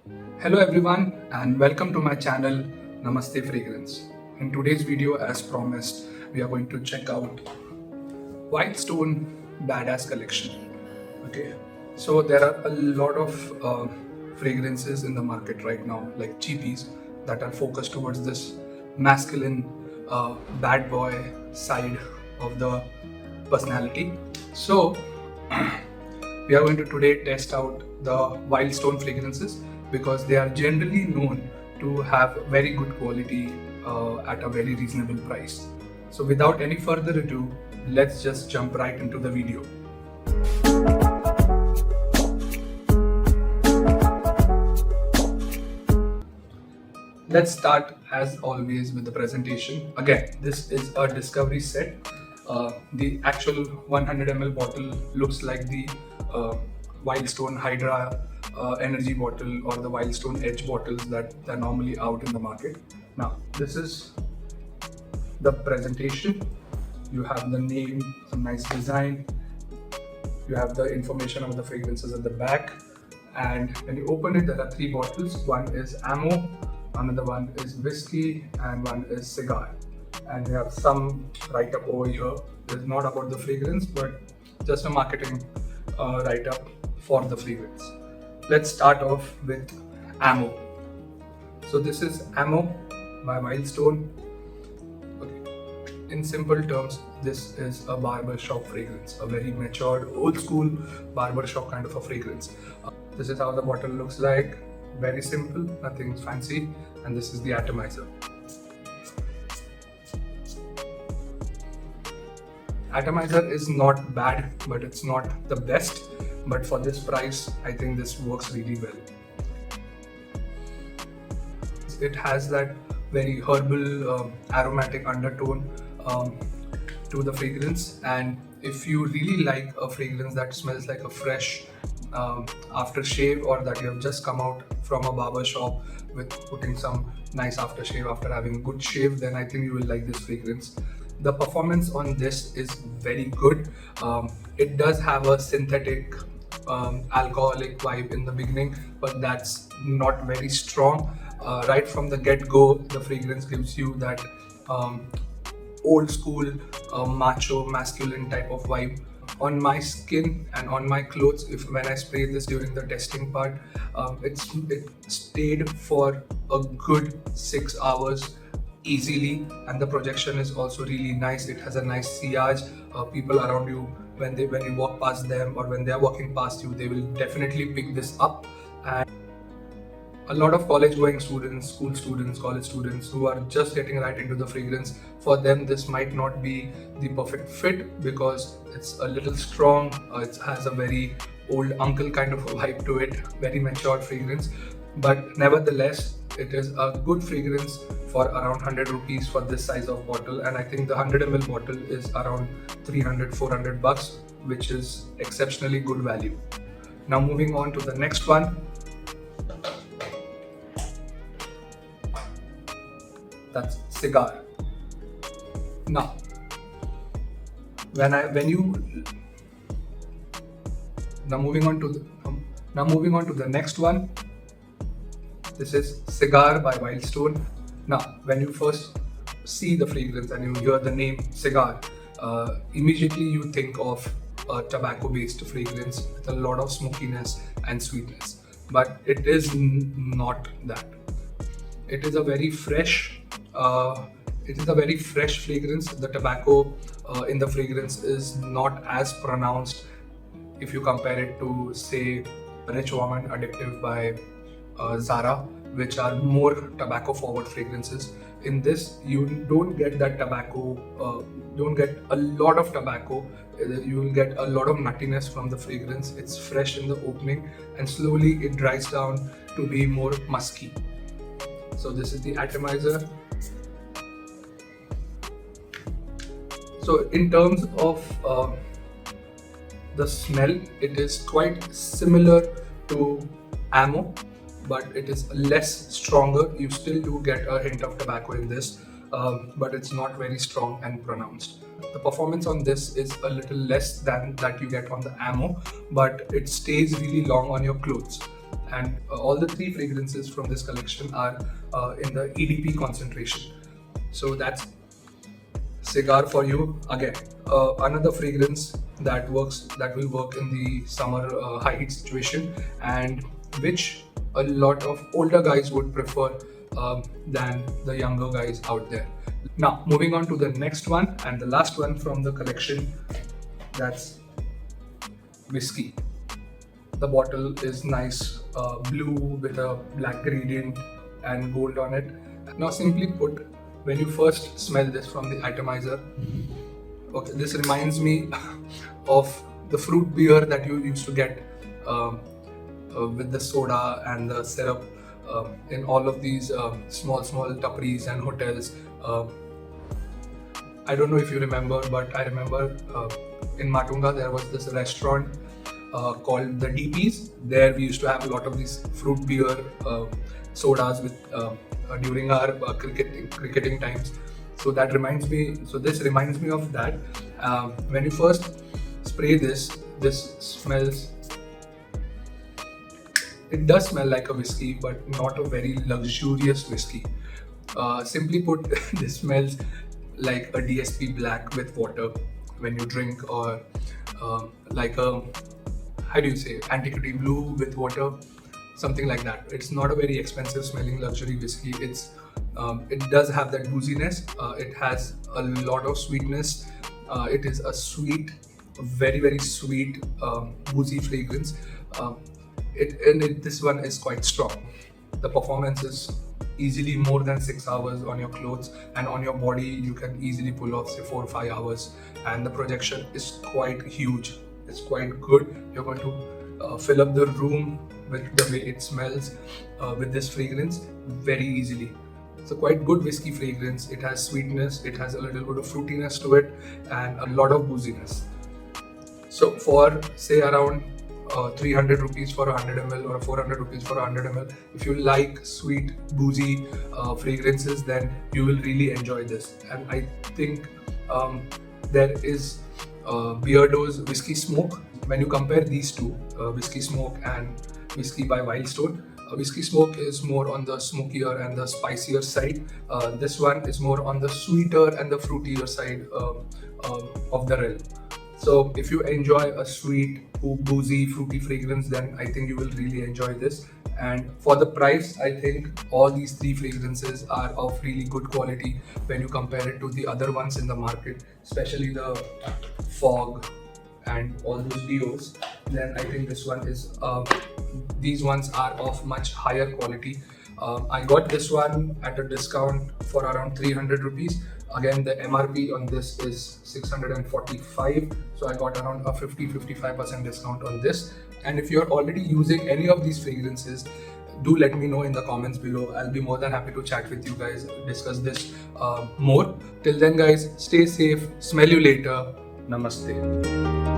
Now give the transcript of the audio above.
Hello everyone and welcome to my channel Namaste Fragrance. In today's video, as promised, we are going to check out White Stone Badass Collection. Okay, so there are a lot of fragrances in the market right now, like cheapies, that are focused towards this masculine bad boy side of the personality. So we are going to today test out the Wild Stone fragrances because they are generally known to have very good quality at a very reasonable price. So without any further ado, let's just jump right into the video. Let's start as always with the presentation. Again, this is a discovery set. The actual 100 ml bottle looks like the Wild Stone Hydra energy bottle or the Wild Stone Edge bottles that are normally out in the market. Now, this is the presentation. You have the name, some nice design. You have the information of the fragrances at the back. And when you open it, there are three bottles. One is Ammo, another one is Whiskey, and one is Cigar. And we have some write-up over here. It's not about the fragrance, but just a marketing write-up for the fragrance. Let's start off with Ammo. So this is Ammo by Wild Stone. Okay. In simple terms, this is a barbershop fragrance, a very matured, old school barbershop kind of a fragrance. This is how the bottle looks like. Very simple, nothing fancy, and this is the atomizer. Atomizer is not bad, but it's not the best. But for this price, I think this works really well. It has that very herbal, aromatic undertone to the fragrance, and if you really like a fragrance that smells like a fresh aftershave, or that you have just come out from a barber shop with putting some nice aftershave after having a good shave, then I think you will like this fragrance. The performance on this is very good. It does have a synthetic alcoholic vibe in the beginning, but that's not very strong. Right from the get-go, the fragrance gives you that old school macho masculine type of vibe. On my skin and on my clothes, when I sprayed this during the testing part, it stayed for a good 6 hours easily, and the projection is also really nice. It has a nice sillage. People around you, when you walk past them or when they are walking past you, they will definitely pick this up. And a lot of college-going students, school students, college students who are just getting right into the fragrance, for them this might not be the perfect fit because it's a little strong. It has a very old uncle kind of a vibe to it, very matured fragrance. But nevertheless, it is a good fragrance for around 100 rupees for this size of bottle, and I think the 100 ml bottle is around 300-400 bucks, which is exceptionally good value. Now moving on to the next one. That's Cigar. Now, moving on to the next one. This is Cigar by Wild Stone. Now, when you first see the fragrance and you hear the name Cigar, immediately you think of a tobacco-based fragrance with a lot of smokiness and sweetness. But it is not that. It is a very fresh. Fragrance. The tobacco in the fragrance is not as pronounced if you compare it to, say, Rich Woman Addictive by Zara, which are more tobacco forward fragrances. In this, you don't get that tobacco, don't get a lot of tobacco. You will get a lot of nuttiness from the fragrance. It's fresh in the opening and slowly it dries down to be more musky. So this is the atomizer. So in terms of the smell, it is quite similar to Ammo, but it is less stronger. You still do get a hint of tobacco in this, but it's not very strong and pronounced. The performance on this is a little less than that you get on the Ammo, but it stays really long on your clothes. and all the three fragrances from this collection are in the EDP concentration. So that's cigar for you. Again, another fragrance that will work in the summer high heat situation, and which a lot of older guys would prefer than the younger guys out there. Now, moving on to the next one and the last one from the collection, that's whiskey. The bottle is nice blue with a black gradient and gold on it. Now, simply put, when you first smell this from the atomizer, okay, this reminds me of the fruit beer that you used to get with the soda and the syrup in all of these small tapris and hotels. I don't know if you remember, but I remember in Matunga there was this restaurant called the DPs. There we used to have a lot of these fruit beer sodas with during our cricketing times. So that reminds me. So this reminds me of that. When you first spray this smells. It does smell like a whiskey, but not a very luxurious whiskey. Simply put, this smells like a DSP black with water when you drink, or like a, how do you say, antiquity blue with water, something like that. It's not a very expensive smelling luxury whiskey. It does have that booziness. It has a lot of sweetness. It is a sweet, very sweet boozy fragrance. This one is quite strong. The performance is easily more than 6 hours on your clothes, and on your body you can easily pull off say 4 or 5 hours, and the projection is quite huge. It's quite good. You're going to fill up the room with the way it smells with this fragrance very easily. It's a quite good whiskey fragrance. It has sweetness, it has a little bit of fruitiness to it, and a lot of booziness. So for say around 300 rupees for 100 ml or 400 rupees for 100 ml, if you like sweet boozy fragrances, then you will really enjoy this. And I think there is Beardo's Whiskey Smoke. When you compare these two, Whiskey Smoke and Whiskey by Wildstone, Whiskey Smoke is more on the smokier and the spicier side. This one is more on the sweeter and the fruitier side of the realm. So if you enjoy a sweet, boozy, fruity fragrance, then I think you will really enjoy this. And for the price, I think all these three fragrances are of really good quality when you compare it to the other ones in the market, especially the Fog and all those deos. Then I think this one is, these ones are of much higher quality. I got this one at a discount for around 300 rupees. Again, the MRP on this is 645, so I got around a 50-55% discount on this. And if you're already using any of these fragrances, do let me know in the comments below. I'll be more than happy to chat with you guys, discuss this more. Till then guys, stay safe, smell you later, namaste.